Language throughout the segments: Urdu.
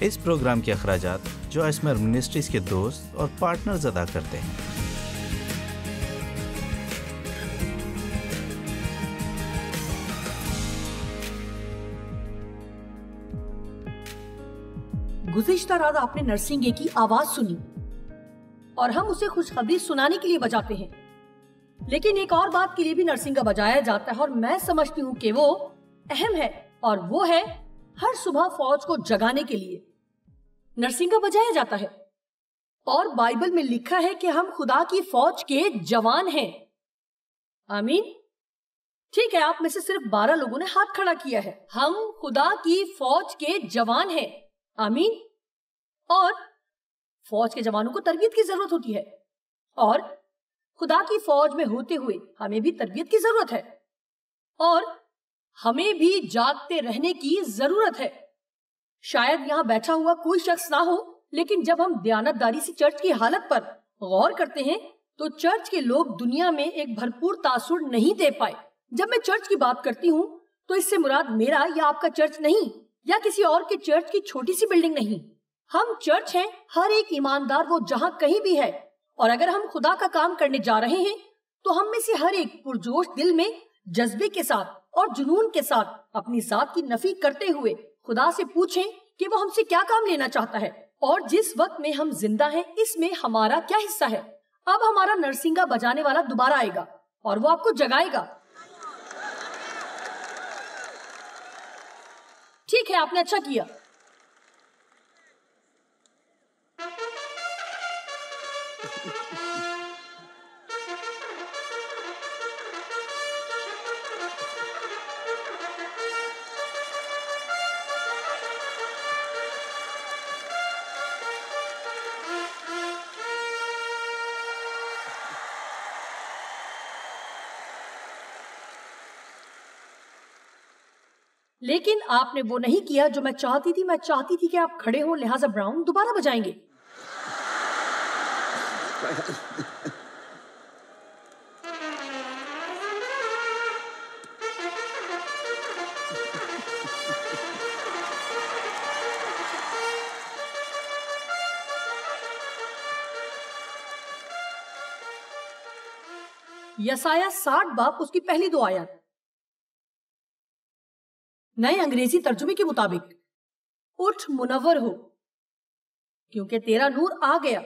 اس پروگرام کے اخراجات جو اسمر منسٹریز کے دوست اور پارٹنرز ادا کرتے ہیں۔ گزشتہ رات آپ نے نرسنگے کی آواز سنی اور ہم اسے خوشخبری سنانے کے لیے بجاتے ہیں، لیکن ایک اور بات کے لیے بھی نرسنگا بجایا جاتا ہے اور میں سمجھتی ہوں کہ وہ اہم ہے، اور وہ ہے ہر صبح فوج کو جگانے کے لیے نرسنگا بجایا جاتا ہے۔ اور بائبل میں لکھا ہے کہ ہم خدا کی فوج کے جوان ہیں۔ آمین۔ ٹھیک ہے، آپ میں سے صرف 12 لوگوں نے ہاتھ کھڑا کیا ہے۔ ہم خدا کی فوج کے جوان ہیں۔ آمین۔ اور فوج کے جوانوں کو تربیت کی ضرورت ہوتی ہے، اور خدا کی فوج میں ہوتے ہوئے ہمیں بھی تربیت کی ضرورت ہے، اور ہمیں بھی جاگتے رہنے کی ضرورت ہے۔ شاید یہاں بیٹھا ہوا کوئی شخص نہ ہو، لیکن جب ہم دیانتداری سے چرچ کی حالت پر غور کرتے ہیں تو چرچ کے لوگ دنیا میں ایک بھرپور تاثر نہیں دے پائے۔ جب میں چرچ کی بات کرتی ہوں تو اس سے مراد میرا یا آپ کا چرچ نہیں، یا کسی اور کے چرچ کی چھوٹی سی بلڈنگ نہیں۔ ہم چرچ ہیں، ہر ایک ایماندار وہ جہاں کہیں بھی ہے، اور اگر ہم خدا کا کام کرنے جا رہے ہیں تو ہم میں سے ہر ایک پرجوش دل میں جذبے کے ساتھ اور جنون کے ساتھ اپنی ذات کی نفی کرتے ہوئے خدا سے پوچھیں کہ وہ ہم سے کیا کام لینا چاہتا ہے، اور جس وقت میں ہم زندہ ہیں اس میں ہمارا کیا حصہ ہے۔ اب ہمارا نرسنگا بجانے والا دوبارہ آئے گا اور وہ آپ کو جگائے گا۔ ٹھیک ہے، آپ نے اچھا کیا۔ لیکن آپ نے وہ نہیں کیا جو میں چاہتی تھی۔ میں چاہتی تھی کہ آپ کھڑے ہو، لہٰذا براؤن دوبارہ بجائیں گے۔ یسایہ 60 باب اس کی پہلی 2 آیات، نئے انگریزی ترجمے کے مطابق، اٹھ منور ہو کیونکہ تیرا نور آ گیا،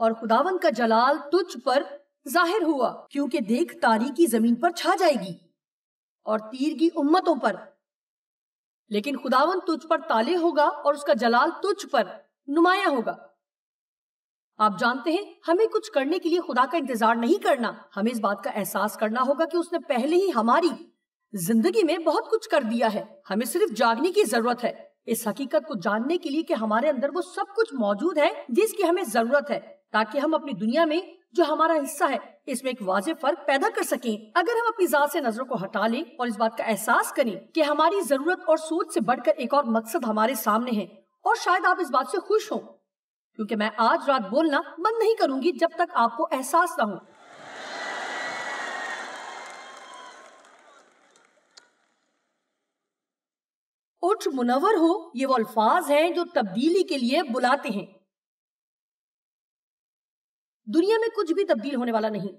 اور خداوند کا جلال تجھ پر ظاہر ہوا، کیونکہ دیکھ تاریکی زمین پر چھا جائے گی اور تیرگی امتوں پر، لیکن خداوند تجھ پر طالع ہوگا اور اس کا جلال تجھ پر نمایاں ہوگا۔ آپ جانتے ہیں ہمیں کچھ کرنے کے لیے خدا کا انتظار نہیں کرنا، ہمیں اس بات کا احساس کرنا ہوگا کہ اس نے پہلے ہی ہماری زندگی میں بہت کچھ کر دیا ہے، ہمیں صرف جاگنے کی ضرورت ہے، اس حقیقت کو جاننے کے لیے کہ ہمارے اندر وہ سب کچھ موجود ہے جس کی ہمیں ضرورت ہے، تاکہ ہم اپنی دنیا میں جو ہمارا حصہ ہے اس میں ایک واضح فرق پیدا کر سکیں۔ اگر ہم اپنی ذات سے نظروں کو ہٹا لیں اور اس بات کا احساس کریں کہ ہماری ضرورت اور سوچ سے بڑھ کر ایک اور مقصد ہمارے سامنے ہے، اور شاید آپ اس بات سے خوش ہوں، کیونکہ میں آج رات بولنا بند نہیں کروں گی جب تک آپ کو احساس نہ ہو۔ اٹھ منور ہو، یہ وہ الفاظ ہیں جو تبدیلی کے لیے بلاتے ہیں۔ دنیا میں کچھ بھی تبدیل ہونے والا نہیں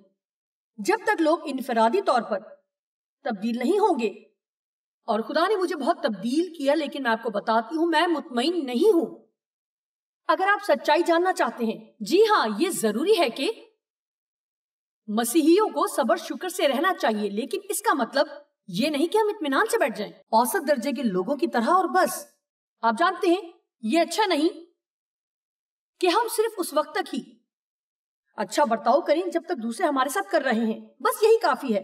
جب تک لوگ انفرادی طور پر تبدیل نہیں ہوں گے، اور خدا نے مجھے بہت تبدیل کیا، لیکن میں آپ کو بتاتی ہوں میں مطمئن نہیں ہوں۔ اگر آپ سچائی جاننا چاہتے ہیں، جی ہاں، یہ ضروری ہے کہ مسیحیوں کو صبر شکر سے رہنا چاہیے، لیکن اس کا مطلب یہ نہیں کہ ہم اطمینان سے بیٹھ جائیں اوسط درجے کے لوگوں کی طرح اور بس۔ آپ جانتے ہیں یہ اچھا نہیں کہ ہم صرف اس وقت تک ہی اچھا برتاؤ کریں جب تک دوسرے ہمارے ساتھ کر رہے ہیں، بس یہی کافی ہے۔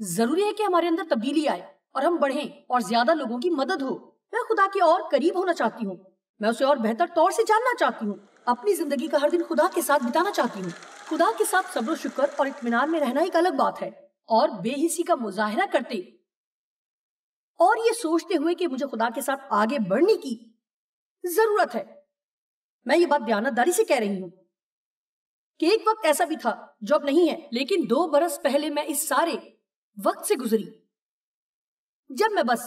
ضروری ہے کہ ہمارے اندر تبدیلی آئے اور ہم بڑھیں اور زیادہ لوگوں کی مدد ہو۔ میں خدا کے اور قریب ہونا چاہتی ہوں، میں اسے اور بہتر طور سے جاننا چاہتی ہوں، اپنی زندگی کا ہر دن خدا کے ساتھ بتانا چاہتی ہوں۔ خدا کے ساتھ صبر و شکر اور اطمینان میں رہنا ایک الگ بات ہے، اور بے حسی کا مظاہرہ کرتے اور یہ سوچتے ہوئے کہ مجھے خدا کے ساتھ آگے بڑھنے کی ضرورت ہے۔ میں یہ بات دیانتداری سے کہہ رہی ہوں کہ ایک وقت ایسا بھی تھا جو اب نہیں ہے، لیکن 2 برس پہلے میں اس سارے وقت سے گزری جب میں بس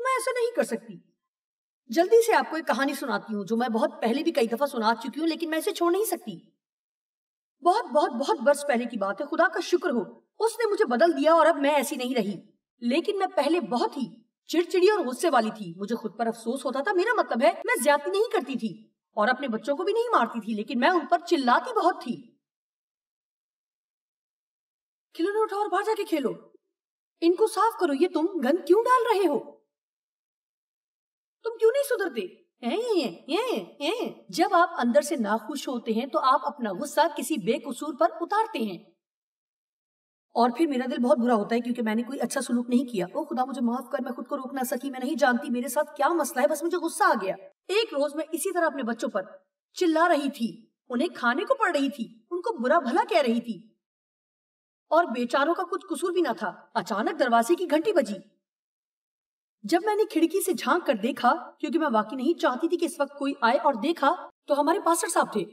میں ایسا نہیں کر سکتی. جلدی سے آپ کو ایک کہانی سناتی ہوں جو میں بہت پہلے بھی کئی دفعہ سنا چکی ہوں، لیکن میں اسے چھوڑ نہیں سکتی. بہت بہت بہت برس پہلے کی بات ہے. خدا کا شکر ہو اس نے مجھے بدل دیا اور اب میں ایسی نہیں رہی. لیکن میں پہلے بہت ہی چڑچڑی اور غصے والی تھی. مجھے خود پر افسوس ہوتا تھا. میرا مطلب ہے میں زیادتی نہیں کرتی تھی اور اپنے بچوں کو بھی نہیں مارتی تھی، لیکن میں ان پر چلاتی بہت تھی. کھلونے اٹھاؤ اور باہر جا کے کھیلو. ان کو صاف کرو. یہ تم گند کیوں ڈال رہے ہو؟ تم کیوں نہیں سدھرتے؟ جب آپ اندر سے ناخوش ہوتے ہیں تو آپ اپنا غصہ کسی بے قصور پر اتارتے ہیں اور پھر میرا دل بہت برا ہوتا ہے کیونکہ میں نے کوئی اچھا سلوک نہیں کیا. او خدا مجھے معاف کر، میں خود کو روک نہ سکی. میں نہیں جانتی میرے ساتھ کیا مسئلہ ہے، بس مجھے غصہ آ گیا. ایک روز میں اسی طرح اپنے بچوں پر چلا رہی تھی. انہیں کھانے کو پڑ رہی تھی، ان کو برا بھلا کہہ رہی تھی اور بیچاروں کا کچھ قصور بھی نہ تھا. اچانک دروازے کی گھنٹی بجی. جب میں نے کھڑکی سے جھانک کر دیکھا، کیونکہ میں واقعی نہیں چاہتی تھی کہ اس وقت کوئی آئے، اور دیکھا تو ہمارے پاسٹر صاحب تھے.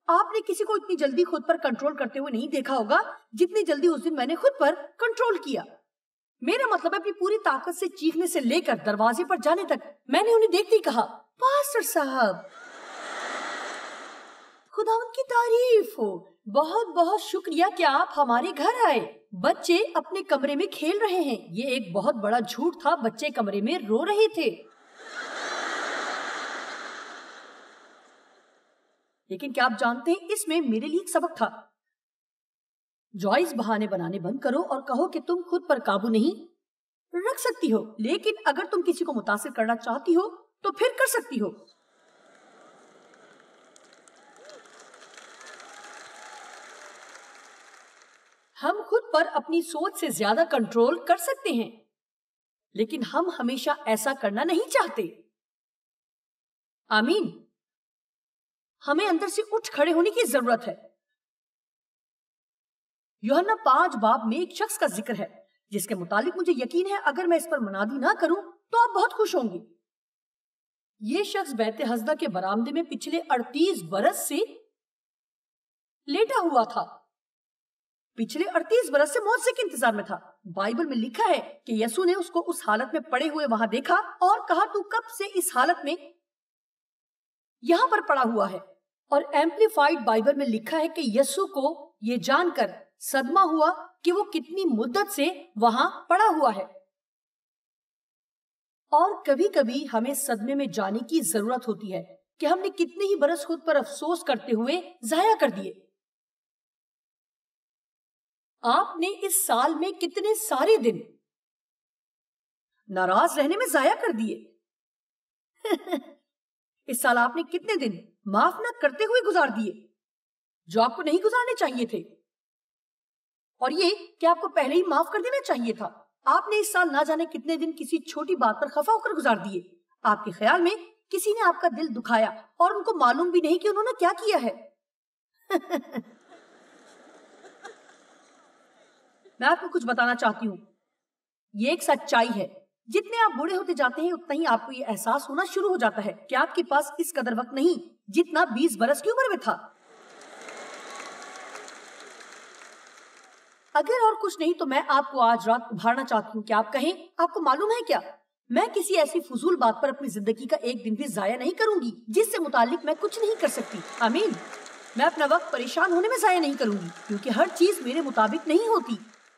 آپ نے کسی کو اتنی جلدی خود پر کنٹرول کرتے ہوئے نہیں دیکھا ہوگا جتنی جلدی اس دن میں نے خود پر کنٹرول کیا. میرا مطلب ہے اپنی پوری طاقت سے چیخنے سے لے کر دروازے پر جانے تک. میں نے انہیں دیکھتے ہی کہا، پاسٹر صاحب خدا ان کی تعریف ہو، بہت بہت شکریہ کہ آپ ہمارے گھر آئے. بچے اپنے کمرے میں کھیل رہے ہیں. یہ ایک بہت بڑا جھوٹ تھا. بچے کمرے میں رو رہے تھے. لیکن کیا آپ جانتے ہیں اس میں میرے لیے ایک سبق تھا. جوائز بہانے بنانے بند کرو اور کہو کہ تم خود پر قابو نہیں رکھ سکتی ہو، لیکن اگر تم کسی کو متاثر کرنا چاہتی ہو تو پھر کر سکتی ہو. ہم خود پر اپنی سوچ سے زیادہ کنٹرول کر سکتے ہیں، لیکن ہم ہمیشہ ایسا کرنا نہیں چاہتے. آمین. ہمیں اندر سے اٹھ کھڑے ہونے کی ضرورت ہے. یوحنا 5 باب میں ایک شخص کا ذکر ہے جس کے متعلق مجھے یقین ہے اگر میں اس پر منادی نہ کروں تو آپ بہت خوش ہوں گے. یہ شخص بیت حسدہ کے برآمدے میں پچھلے 38 برس سے لیٹا ہوا تھا. پچھلے 38 برس سے موت کے انتظار میں تھا. بائبل میں لکھا ہے کہ یسوع نے اس کو اس حالت میں پڑے ہوئے وہاں دیکھا اور کہا، تو کب سے اس حالت میں یہاں پر پڑا ہوا ہے؟ اور ایمپلیفائڈ بائبل میں لکھا ہے کہ یسوع کو یہ جان کر صدمہ ہوا کہ وہ کتنی مدت سے وہاں پڑا ہوا ہے. اور کبھی کبھی ہمیں صدمے میں جانے کی ضرورت ہوتی ہے کہ ہم نے کتنے ہی برس خود پر افسوس کرتے ہوئے ضائع کر دیے. آپ نے اس سال میں کتنے سارے دن ناراض رہنے میں ضائع کر دیے. اس سال آپ نے کتنے دن معاف نہ کرتے ہوئے گزار دیے جو آپ کو نہیں گزارنے چاہیے تھے، اور یہ کہ آپ کو پہلے ہی معاف کر دینا چاہیے تھا. آپ نے اس سال نہ جانے کتنے دن کسی چھوٹی بات پر خفا ہو کر گزار دیے. آپ کے خیال میں کسی نے آپ کا دل دکھایا اور ان کو معلوم بھی نہیں کہ انہوں نے کیا کیا ہے. میں آپ کو کچھ بتانا چاہتی ہوں. یہ ایک سچائی ہے. جتنے آپ بوڑھے ہوتے جاتے ہیں اتنا ہی آپ کو یہ احساس ہونا شروع ہو جاتا ہے کہ آپ کے پاس اس قدر وقت نہیں جتنا 20 برس کی عمر میں تھا. اگر اور کچھ نہیں تو میں آپ کو آج رات ابھارنا چاہتی ہوں کہ آپ کہیں، آپ کو معلوم ہے کیا، میں کسی ایسی فضول بات پر اپنی زندگی کا ایک دن بھی ضائع نہیں کروں گی جس سے متعلق میں کچھ نہیں کر سکتی. آمین. میں اپنا وقت پریشان ہونے میں ضائع نہیں کروں گی کیونکہ ہر چیز میرے مطابق نہیں ہوتی.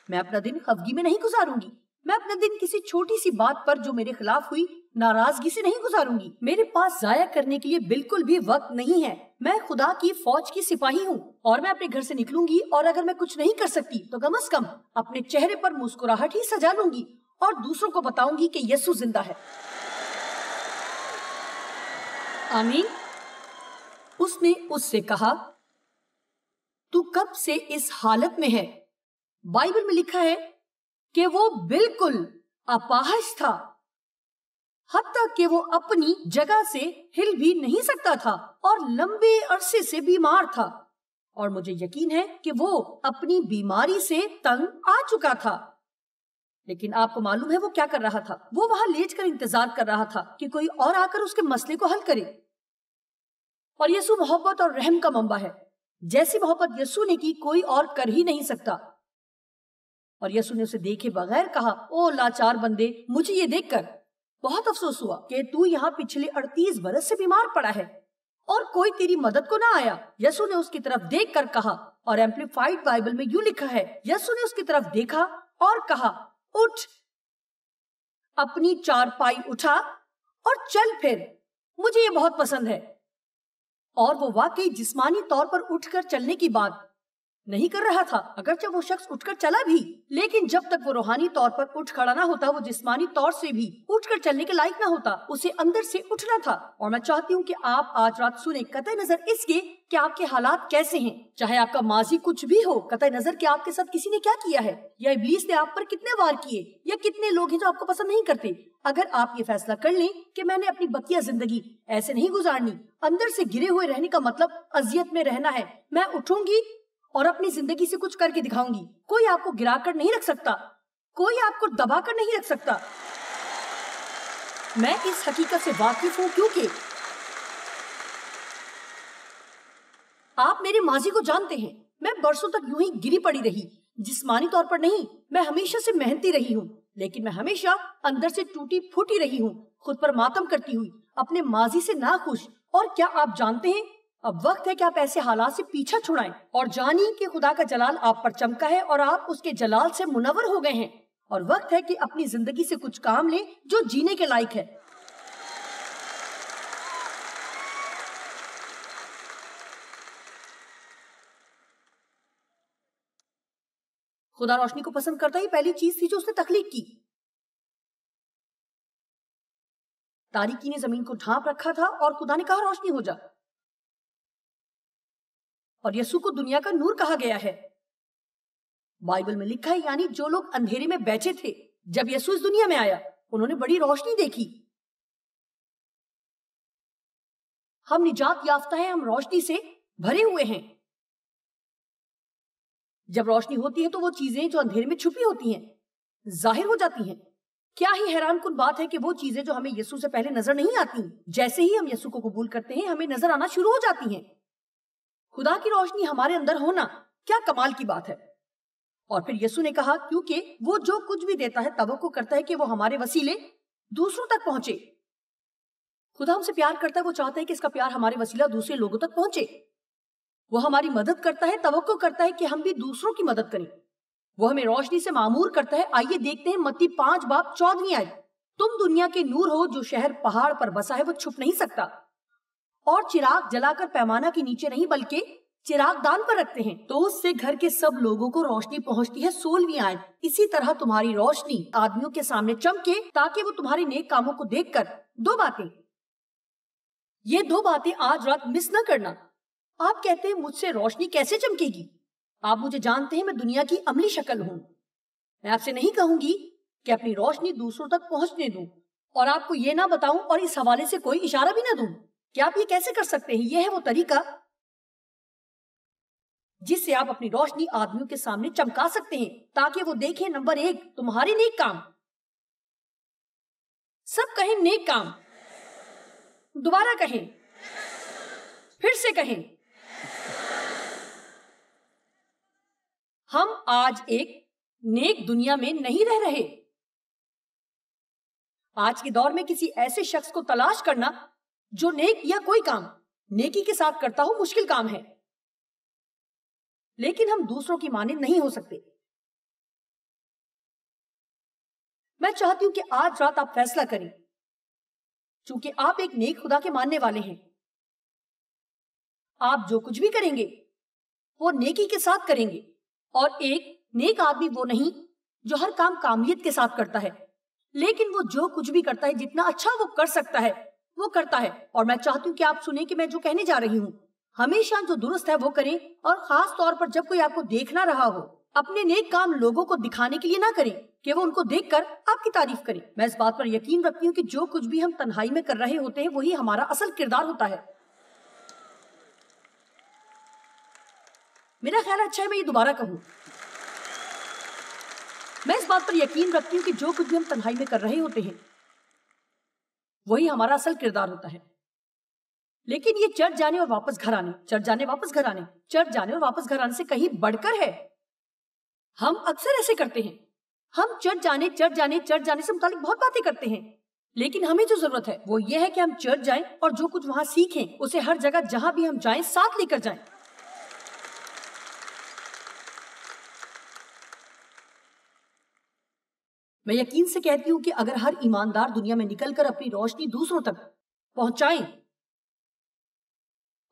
میں اپنا دن خفگی میں نہیں گزاروں گی. میں اپنا دن کسی چھوٹی سی بات پر جو میرے خلاف ہوئی ناراضگی سے نہیں گزاروں گی. میرے پاس ضائع کرنے کے لیے بالکل بھی وقت نہیں ہے. میں خدا کی فوج کی سپاہی ہوں اور میں اپنے گھر سے نکلوں گی اور اگر میں کچھ نہیں کر سکتی تو کم از کم اپنے چہرے پر مسکراہٹ ہی سجا لوں گی اور دوسروں کو بتاؤں گی کہ یسوع زندہ ہے. آمین. اس نے اس سے کہا، تو کب سے اس حالت میں ہے؟ بائبل میں لکھا ہے کہ وہ بالکل اپاہج تھا، حتیٰ کہ وہ اپنی جگہ سے ہل بھی نہیں سکتا تھا اور لمبے عرصے سے بیمار تھا. اور مجھے یقین ہے کہ وہ اپنی بیماری سے تنگ آ چکا تھا. لیکن آپ کو معلوم ہے وہ کیا کر رہا تھا؟ وہ وہاں لیٹ کر انتظار کر رہا تھا کہ کوئی اور آ کر اس کے مسئلے کو حل کرے. اور یسوع محبت اور رحم کا منبع ہے. جیسی محبت یسوع نے کی کوئی اور کر ہی نہیں سکتا. اور یسوع نے اسے دیکھے بغیر کہا، او لاچار بندے، مجھے یہ دیکھ کر بہت افسوس ہوا کہ تو یہاں پچھلے 38 برس سے بیمار پڑا ہے اور کوئی تیری مدد کو نہ آیا۔ یسوع نے اس کی طرف دیکھ کر کہا، اور ایمپلیفائڈ بائبل میں یوں لکھا ہے، یسوع نے اس کی طرف دیکھا اور کہا، اٹھ، اپنی چارپائی اٹھا اور چل پھر، مجھے یہ بہت پسند ہے۔ اور وہ واقعی جسمانی طور پر اٹھ کر چلنے کی بات نہیں کر رہا تھا، اگرچہ وہ شخص اٹھ کر چلا بھی، لیکن جب تک وہ روحانی طور پر اٹھ کھڑا نہ ہوتا، وہ جسمانی طور سے بھی اٹھ کر چلنے کے لائق نہ ہوتا، اسے اندر سے اٹھنا تھا۔ اور میں چاہتی ہوں کہ آپ آج رات سنیں، قطع نظر اس کے کہ آپ کے حالات کیسے ہیں، چاہے آپ کا ماضی کچھ بھی ہو، قطع نظر کہ آپ کے ساتھ کسی نے کیا کیا ہے، یا ابلیس نے آپ پر کتنے وار کیے، یا کتنے لوگ ہیں جو آپ کو پسند نہیں کرتے۔ اگر آپ یہ فیصلہ کر لیں کہ میں نے اپنی بقیہ زندگی ایسے نہیں گزارنی، اندر سے گرے ہوئے رہنے کا مطلب اذیت میں رہنا ہے، میں اٹھوں گی اور اپنی زندگی سے کچھ کر کے دکھاؤں گی۔ کوئی آپ کو گرا کر نہیں رکھ سکتا، کوئی آپ کو دبا کر نہیں رکھ سکتا۔ میں اس حقیقت سے واقف ہوں کیونکہ آپ میرے ماضی کو جانتے ہیں۔ میں برسوں تک یوں ہی گری پڑی رہی، جسمانی طور پر نہیں، میں ہمیشہ سے محنتی رہی ہوں، لیکن میں ہمیشہ اندر سے ٹوٹی پھوٹی رہی ہوں، خود پر ماتم کرتی ہوئی، اپنے ماضی سے ناخوش۔ اور کیا آپ جانتے ہیں، اب وقت ہے کہ آپ ایسے حالات سے پیچھا چھڑائیں اور جانیں کہ خدا کا جلال آپ پر چمکا ہے اور آپ اس کے جلال سے منور ہو گئے ہیں، اور وقت ہے کہ اپنی زندگی سے کچھ کام لیں جو جینے کے لائق ہے۔ خدا روشنی کو پسند کرتا ہی پہلی چیز تھی جو اس نے تخلیق کی۔ تاریکی نے زمین کو ڈھانپ رکھا تھا اور خدا نے کہا روشنی ہو جا، اور یسوع کو دنیا کا نور کہا گیا ہے۔ بائبل میں لکھا ہے، یعنی جو لوگ اندھیرے میں بیٹھے تھے جب یسوع اس دنیا میں آیا، انہوں نے بڑی روشنی دیکھی۔ ہم نجات یافتہ ہیں، ہم روشنی سے بھرے ہوئے ہیں۔ جب روشنی ہوتی ہے تو وہ چیزیں جو اندھیرے میں چھپی ہوتی ہیں ظاہر ہو جاتی ہیں۔ کیا ہی حیران کن بات ہے کہ وہ چیزیں جو ہمیں یسوع سے پہلے نظر نہیں آتی، جیسے ہی ہم یسوع کو قبول کرتے ہیں ہمیں نظر آنا شروع ہو جاتی ہیں۔ خدا کی روشنی ہمارے اندر ہونا کیا کمال کی بات ہے۔ اور پھر یسوع نے کہا، کیونکہ وہ جو کچھ بھی دیتا ہے توقع کرتا ہے کہ وہ ہمارے وسیلے دوسروں تک پہنچے۔ خدا ہم سے پیار کرتا ہے، وہ چاہتا ہے کہ اس کا پیار ہمارے وسیلہ دوسرے لوگوں تک پہنچے۔ وہ ہماری مدد کرتا ہے، توقع کرتا ہے کہ ہم بھی دوسروں کی مدد کریں۔ وہ ہمیں روشنی سے معمور کرتا ہے۔ آئیے دیکھتے ہیں متی 5:14 آیت۔ تم دنیا کے نور ہو، جو شہر پہاڑ پر بسا ہے وہ چھپ نہیں سکتا، اور چراغ جلا کر پیمانہ کے نیچے نہیں بلکہ چراغ دان پر رکھتے ہیں، تو اس سے گھر کے سب لوگوں کو روشنی پہنچتی ہے۔ 16ویں آیت۔ اسی طرح تمہاری روشنی آدمیوں کے سامنے چمکے تاکہ وہ تمہارے نیک کاموں کو دیکھ کر یہ دو باتیں آج رات مس نہ کرنا۔ آپ کہتے ہیں مجھ سے روشنی کیسے چمکے گی؟ آپ مجھے جانتے ہیں، میں دنیا کی عملی شکل ہوں۔ میں آپ سے نہیں کہوں گی کہ اپنی روشنی دوسروں تک پہنچنے دوں اور آپ کو یہ نہ بتاؤں اور اس حوالے سے کوئی اشارہ بھی نہ دوں کہ آپ یہ کیسے کر سکتے ہیں۔ یہ ہے وہ طریقہ جس سے آپ اپنی روشنی آدمیوں کے سامنے چمکا سکتے ہیں تاکہ وہ دیکھیں، نمبر 1، تمہارے نیک کام۔ سب کہیں نیک کام، دوبارہ کہیں، پھر سے کہیں۔ ہم آج ایک نیک دنیا میں نہیں رہ رہے۔ آج کے دور میں کسی ایسے شخص کو تلاش کرنا جو نیک یا کوئی کام نیکی کے ساتھ کرتا ہو مشکل کام ہے، لیکن ہم دوسروں کی مانند نہیں ہو سکتے۔ میں چاہتی ہوں کہ آج رات آپ فیصلہ کریں، چونکہ آپ ایک نیک خدا کے ماننے والے ہیں۔ آپ جو کچھ بھی کریں گے وہ نیکی کے ساتھ کریں گے، اور ایک نیک آدمی وہ نہیں جو ہر کام کامیت کے ساتھ کرتا ہے، لیکن وہ جو کچھ بھی کرتا ہے جتنا اچھا وہ کر سکتا ہے وہ کرتا ہے۔ اور میں چاہتی ہوں کہ آپ سنیں کہ میں جو کہنے جا رہی ہوں، ہمیشہ جو درست ہے وہ کریں، اور خاص طور پر جب کوئی آپ کو دیکھ نہ رہا ہو، اپنے نیک کام لوگوں کو دکھانے کے لیے نہ کریں کہ وہ ان کو دیکھ کر آپ کی تعریف کریں۔ میں اس بات پر یقین رکھتی ہوں کہ جو کچھ بھی ہم تنہائی میں کر رہے ہوتے ہیں وہی ہمارا اصل کردار ہوتا ہے۔ میرا خیال اچھا ہے میں یہ دوبارہ کہوں۔ میں اس بات پر یقین رکھتی ہوں کہ جو کچھ بھی ہم تنہائی میں کر رہے ہوتے ہیں وہی ہمارا اصل کردار ہوتا ہے۔ لیکن یہ چرچ جانے اور واپس گھر آنے، چرچ جانے واپس گھر آنے، چرچ جانے اور واپس گھر آنے سے کہیں بڑھ کر ہے۔ ہم اکثر ایسے کرتے ہیں، ہم چرچ جانے سے متعلق بہت باتیں کرتے ہیں، لیکن ہمیں جو ضرورت ہے وہ یہ ہے کہ ہم چرچ جائیں اور جو کچھ وہاں سیکھیں اسے ہر جگہ جہاں بھی ہم جائیں ساتھ لے کر جائیں۔ میں یقین سے کہتی ہوں کہ اگر ہر ایماندار دنیا میں نکل کر اپنی روشنی دوسروں تک پہنچائیں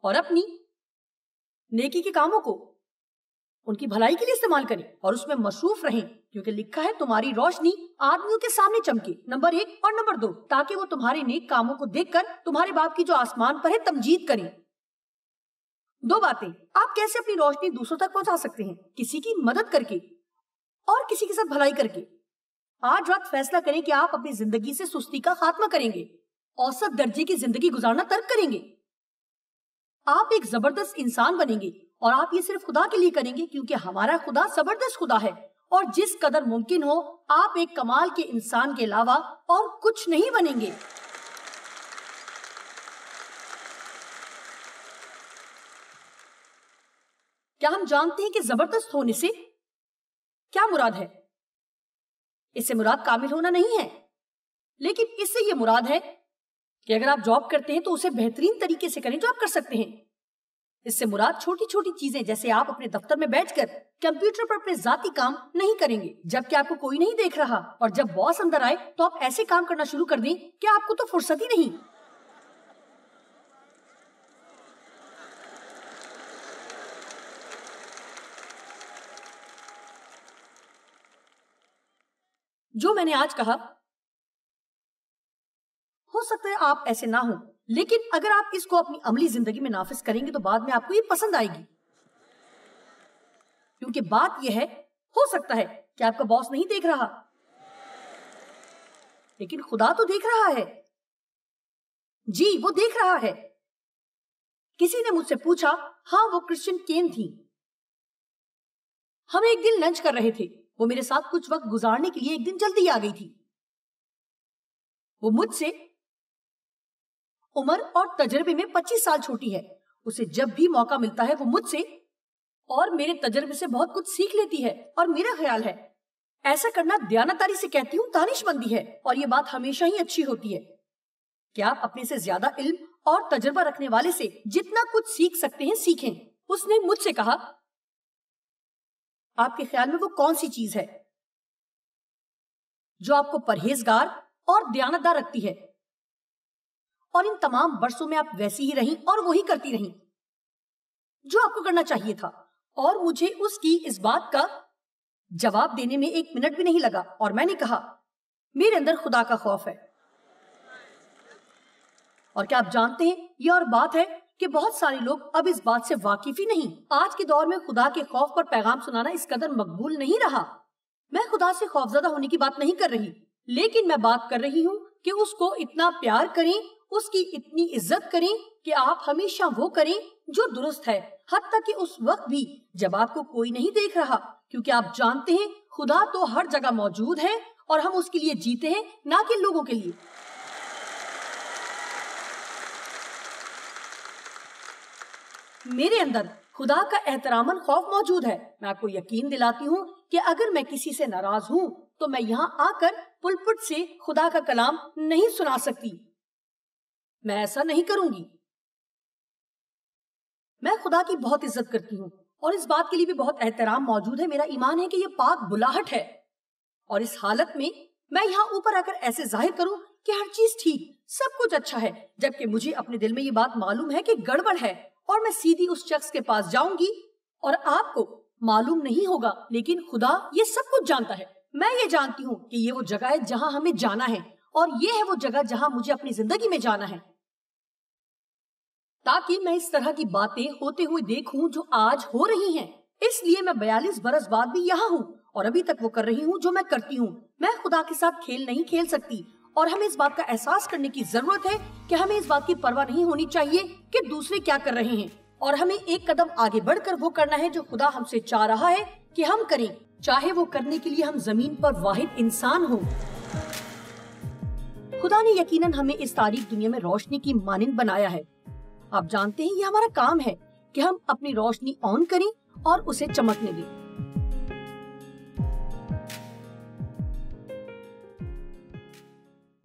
اور اپنی نیکی کے کاموں کو ان کی بھلائی کے لیے استعمال کریں اور اس میں مصروف رہیں، کیونکہ لکھا ہے تمہاری روشنی آدمیوں کے سامنے چمکے، نمبر 1 اور نمبر 2، تاکہ وہ تمہارے نیک کاموں کو دیکھ کر تمہارے باپ کی جو آسمان پر ہے تمجید کریں۔ 2 باتیں آپ کیسے اپنی روشنی دوسروں تک پہنچا سکتے ہیں، کسی کی مدد کر کے اور کسی کے ساتھ بھلائی کر کے۔ آج رات فیصلہ کریں کہ آپ اپنی زندگی سے سستی کا خاتمہ کریں گے، اوسط درجے کی زندگی گزارنا ترک کریں گے، آپ ایک زبردست انسان بنیں گے، اور آپ یہ صرف خدا کے لیے کریں گے کیونکہ ہمارا خدا زبردست خدا ہے، اور جس قدر ممکن ہو آپ ایک کمال کے انسان کے علاوہ اور کچھ نہیں بنیں گے۔ کیا ہم جانتے ہیں کہ زبردست ہونے سے کیا مراد ہے؟ اس سے مراد کامل ہونا نہیں ہے، لیکن اس سے یہ مراد ہے کہ اگر آپ جاب کرتے ہیں تو اسے بہترین طریقے سے کریں جو آپ کر سکتے ہیں۔ اس سے مراد چھوٹی چھوٹی چیزیں، جیسے آپ اپنے دفتر میں بیٹھ کر کمپیوٹر پر اپنے ذاتی کام نہیں کریں گے جبکہ آپ کو کوئی نہیں دیکھ رہا، اور جب باس اندر آئے تو آپ ایسے کام کرنا شروع کر دیں کہ آپ کو تو فرصت ہی نہیں۔ جو میں نے آج کہا ہو سکتا ہے آپ ایسے نہ ہوں، لیکن اگر آپ اس کو اپنی عملی زندگی میں نافذ کریں گے تو بعد میں آپ کو یہ پسند آئے گی، کیونکہ بات یہ ہے ہو سکتا ہے کہ آپ کا باس نہیں دیکھ رہا، لیکن خدا تو دیکھ رہا ہے۔ جی وہ دیکھ رہا ہے۔ کسی نے مجھ سے پوچھا، ہاں وہ کرسچن کین تھی، ہم ایک دن لنچ کر رہے تھے، وہ میرے ساتھ کچھ وقت گزارنے کے لیے ایک دن جلدی آ گئی تھی۔ وہ مجھ سے عمر اور تجربے میں 25 سال چھوٹی ہے، اسے جب بھی موقع ملتا ہے وہ مجھ سے اور میرے تجربے سے بہت کچھ سیکھ لیتی ہے، اور میرا خیال ہے ایسا کرنا دیانتداری سے کہتی ہوں دانش مندی ہے، اور یہ بات ہمیشہ ہی اچھی ہوتی ہے کہ آپ اپنے سے زیادہ علم اور تجربہ رکھنے والے سے جتنا کچھ سیکھ سکتے ہیں سیکھیں۔ اس نے مجھ سے کہا، آپ کے خیال میں وہ کون سی چیز ہے جو آپ کو پرہیزگار اور دیانتدار رکھتی ہے؟ اور ان تمام برسوں میں آپ ویسی ہی رہیں اور وہی کرتی رہیں جو آپ کو کرنا چاہیے تھا، اور مجھے اس کی اس بات کا جواب دینے میں 1 منٹ بھی نہیں لگا، اور میں نے کہا میرے اندر خدا کا خوف ہے۔ اور کیا آپ جانتے ہیں یہ اور بات ہے کہ بہت سارے لوگ اب اس بات سے واقف ہی نہیں۔ آج کے دور میں خدا کے خوف پر پیغام سنانا اس قدر مقبول نہیں رہا۔ میں خدا سے خوفزدہ ہونے کی بات نہیں کر رہی، لیکن میں بات کر رہی ہوں کہ اس کو اتنا پیار کریں، اس کی اتنی عزت کریں کہ آپ ہمیشہ وہ کریں جو درست ہے، حتیٰ کہ اس وقت بھی جب آپ کو کوئی نہیں دیکھ رہا، کیونکہ آپ جانتے ہیں خدا تو ہر جگہ موجود ہے اور ہم اس کے لیے جیتے ہیں، نہ کہ لوگوں کے لیے۔ میرے اندر خدا کا احتراماً خوف موجود ہے۔ میں آپ کو یقین دلاتی ہوں کہ اگر میں کسی سے ناراض ہوں تو میں یہاں آ کر پلپٹ سے خدا کا کلام نہیں سنا سکتی، میں ایسا نہیں کروں گی۔ میں خدا کی بہت عزت کرتی ہوں اور اس بات کے لیے بھی بہت احترام موجود ہے۔ میرا ایمان ہے کہ یہ پاک بلاہٹ ہے، اور اس حالت میں میں یہاں اوپر آ کر ایسے ظاہر کروں کہ ہر چیز ٹھیک، سب کچھ اچھا ہے، جبکہ مجھے اپنے دل میں یہ بات معلوم ہے کہ گڑبڑ ہے، اور میں سیدھی اس شخص کے پاس جاؤں گی، اور آپ کو معلوم نہیں ہوگا لیکن خدا یہ سب کچھ جانتا ہے۔ میں یہ جانتی ہوں کہ یہ وہ جگہ ہے جہاں ہمیں جانا ہے، اور یہ ہے وہ جگہ جہاں مجھے اپنی زندگی میں جانا ہے، تاکہ میں اس طرح کی باتیں ہوتے ہوئے دیکھوں جو آج ہو رہی ہیں۔ اس لیے میں 42 برس بعد بھی یہاں ہوں، اور ابھی تک وہ کر رہی ہوں جو میں کرتی ہوں۔ میں خدا کے ساتھ کھیل نہیں کھیل سکتی، اور ہمیں اس بات کا احساس کرنے کی ضرورت ہے کہ ہمیں اس بات کی پرواہ نہیں ہونی چاہیے کہ دوسرے کیا کر رہے ہیں، اور ہمیں ایک قدم آگے بڑھ کر وہ کرنا ہے جو خدا ہم سے چاہ رہا ہے کہ ہم کریں، چاہے وہ کرنے کے لیے ہم زمین پر واحد انسان ہوں۔ خدا نے یقیناً ہمیں اس تاریک دنیا میں روشنی کی مانند بنایا ہے۔ آپ جانتے ہیں یہ ہمارا کام ہے کہ ہم اپنی روشنی آن کریں اور اسے چمکنے دیں۔